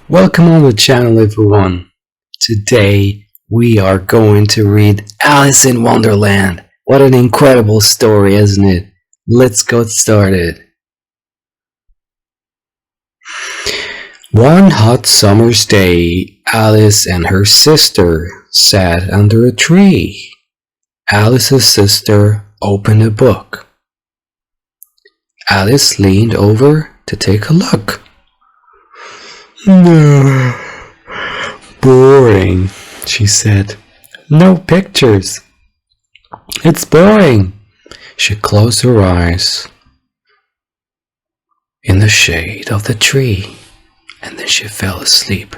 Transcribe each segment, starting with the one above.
Welcome on the channel everyone. Today we are going to read Alice in Wonderland. What an incredible story, isn't it? Let's get started. One hot summer's day, Alice and her sister sat under a tree. Alice's sister opened a book. Alice leaned over to take a look. No, boring, she said. No pictures. It's boring. She closed her eyes in the shade of the tree, and then she fell asleep.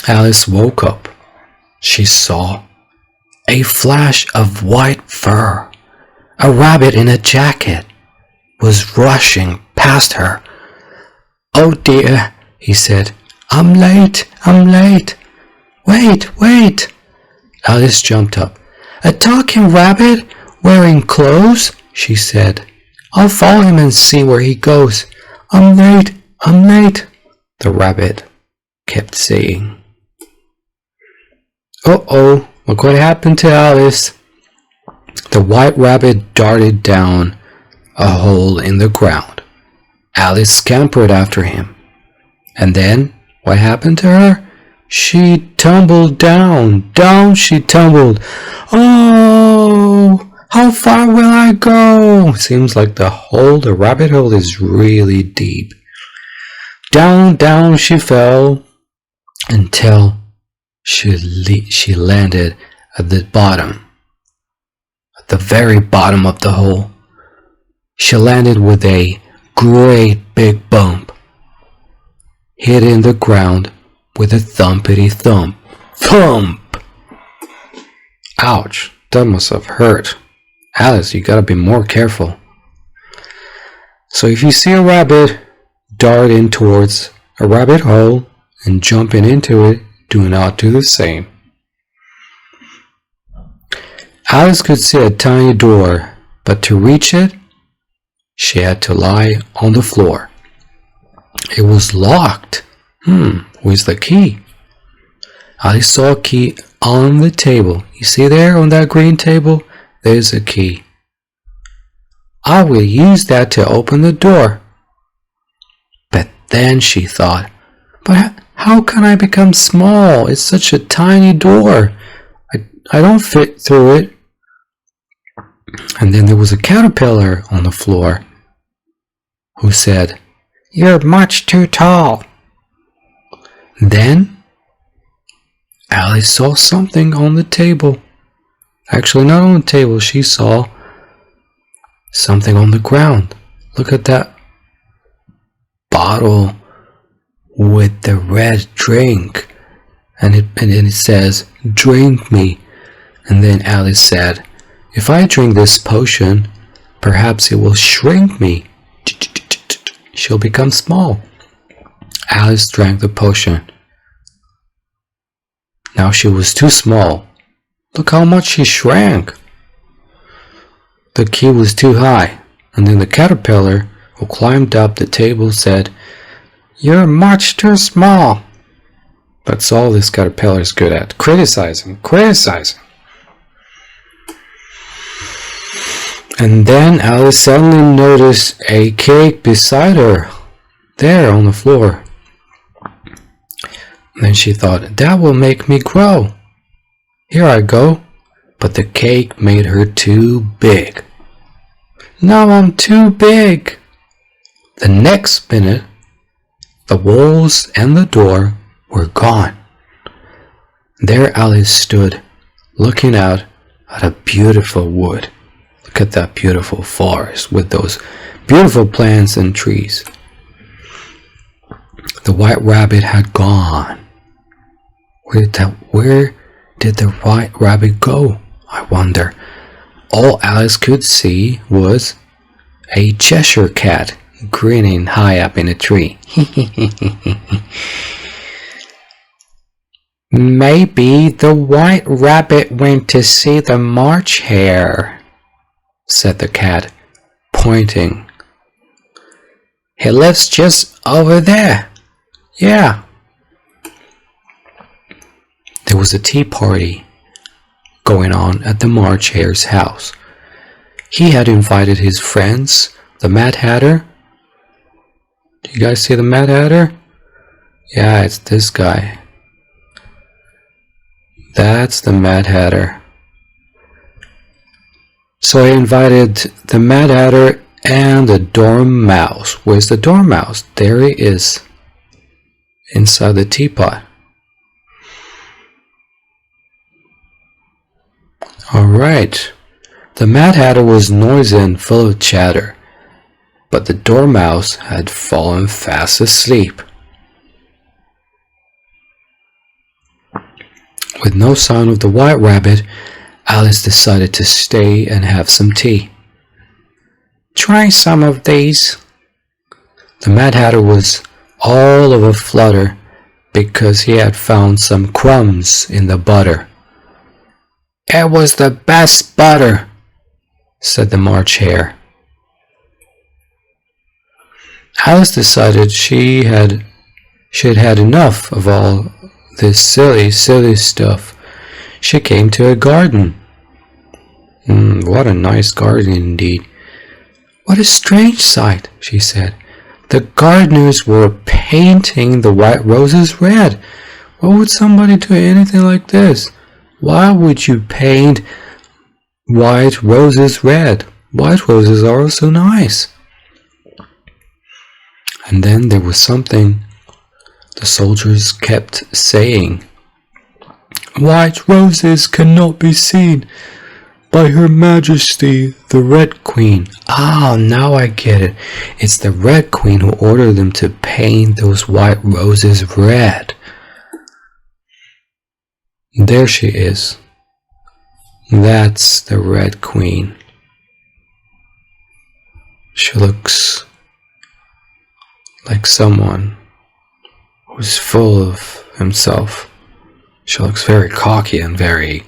Alice woke up. She saw a flash of white fur. A rabbit in a jacket was rushing past her. "Oh dear," he said. I'm late. Wait. Alice jumped up. "A talking rabbit wearing clothes?" she said. "I'll follow him and see where he goes. I'm late, the rabbit kept saying. Uh-oh, look what happened to Alice. The white rabbit darted down a hole in the ground. Alice scampered after him. And then, what happened to her? She tumbled down. Down she tumbled. Oh, how far will I go? Seems like the rabbit hole is really deep. Down she fell until she landed at the bottom. At the very bottom of the hole. She landed with a great big bump, hit in the ground with a thumpity thump. Thump! Ouch, that must have hurt. Alice, you gotta be more careful. So if you see a rabbit dart in towards a rabbit hole and jumping into it, do not do the same. Alice could see a tiny door, but to reach it, she had to lie on the floor. It was locked. Where's the key? Alice saw a key on the table. You see there on that green table? There's a key. I will use that to open the door. But then she thought, but how can I become small? It's such a tiny door. I don't fit through it. And then there was a caterpillar on the floor who said, "You're much too tall." Then Alice saw something on the table. Actually, not on the table. She saw something on the ground. Look at that bottle with the red drink. And then it says, "Drink me." And then Alice said, "If I drink this potion, perhaps it will shrink me. She'll become small." Alice drank the potion. Now she was too small. Look how much she shrank. The key was too high, and then the caterpillar who climbed up the table said, "You're much too small." That's all this caterpillar is good at. Criticizing. And then Alice suddenly noticed a cake beside her, there on the floor. And then she thought, that will make me grow. Here I go. But the cake made her too big. Now I'm too big. The next minute, the walls and the door were gone. There Alice stood, looking out at a beautiful wood. Look at that beautiful forest with those beautiful plants and trees. The white rabbit had gone. Where did the white rabbit go? I wonder. All Alice could see was a Cheshire cat grinning high up in a tree. Maybe the white rabbit went to see the March hare, said the cat, pointing. He lives just over there. Yeah. There was a tea party going on at the March Hare's house. He had invited his friends, the Mad Hatter. Do you guys see the Mad Hatter? Yeah, it's this guy. That's the Mad Hatter. So I invited the Mad Hatter and the Dormouse. Where's the Dormouse? There he is. Inside the teapot. Alright. The Mad Hatter was noisy and full of chatter, but the Dormouse had fallen fast asleep. With no sign of the White Rabbit, Alice decided to stay and have some tea. Try some of these. The Mad Hatter was all of a flutter because he had found some crumbs in the butter. It was the best butter, said the March Hare. Alice decided she had had enough of all this silly stuff. She came to a garden. What a nice garden indeed. What a strange sight, she said. The gardeners were painting the white roses red. Why would somebody do anything like this? Why would you paint white roses red? White roses are so nice. And then there was something the soldiers kept saying. White roses cannot be seen by Her Majesty the Red Queen. Ah, now I get it. It's the Red Queen who ordered them to paint those white roses red. There she is. That's the Red Queen. She looks like someone who's full of himself. She looks very cocky and very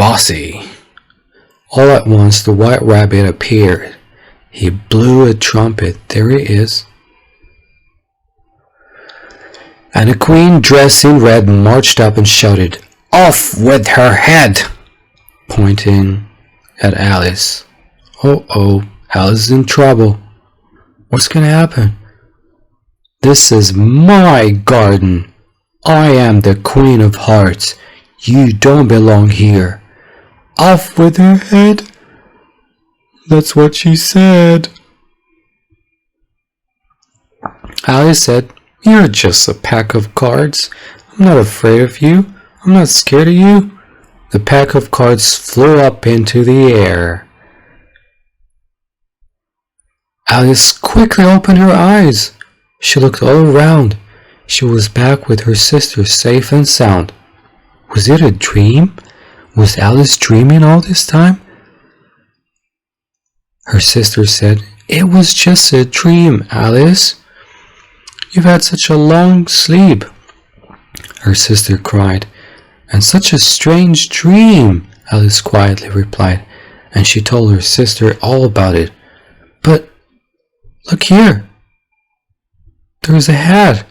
bossy. All at once the White Rabbit appeared. He blew a trumpet. There he is. And the Queen, dressed in red, marched up and shouted, Off with her head! Pointing at Alice. Oh, Alice is in trouble. What's going to happen? This is my garden. I am the Queen of Hearts. You don't belong here. Off with her head? That's what she said. Alice said, You're just a pack of cards. I'm not afraid of you. I'm not scared of you. The pack of cards flew up into the air. Alice quickly opened her eyes. She looked all around. She was back with her sister, safe and sound. Was it a dream? Was Alice dreaming all this time? Her sister said, It was just a dream, Alice. You've had such a long sleep. Her sister cried. And such a strange dream, Alice quietly replied, and she told her sister all about it. But look here. There's a hat.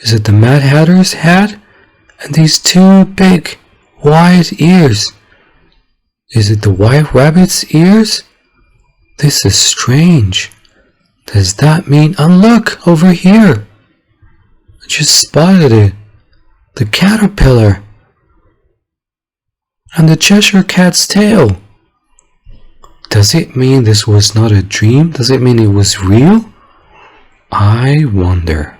Is it the Mad Hatter's hat? And these two big white ears. Is it the White Rabbit's ears? This is strange. Does that mean... And look, over here. I just spotted it. The caterpillar. And the Cheshire Cat's tail. Does it mean this was not a dream? Does it mean it was real? I wonder.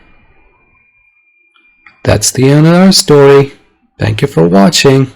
That's the end of our story. Thank you for watching.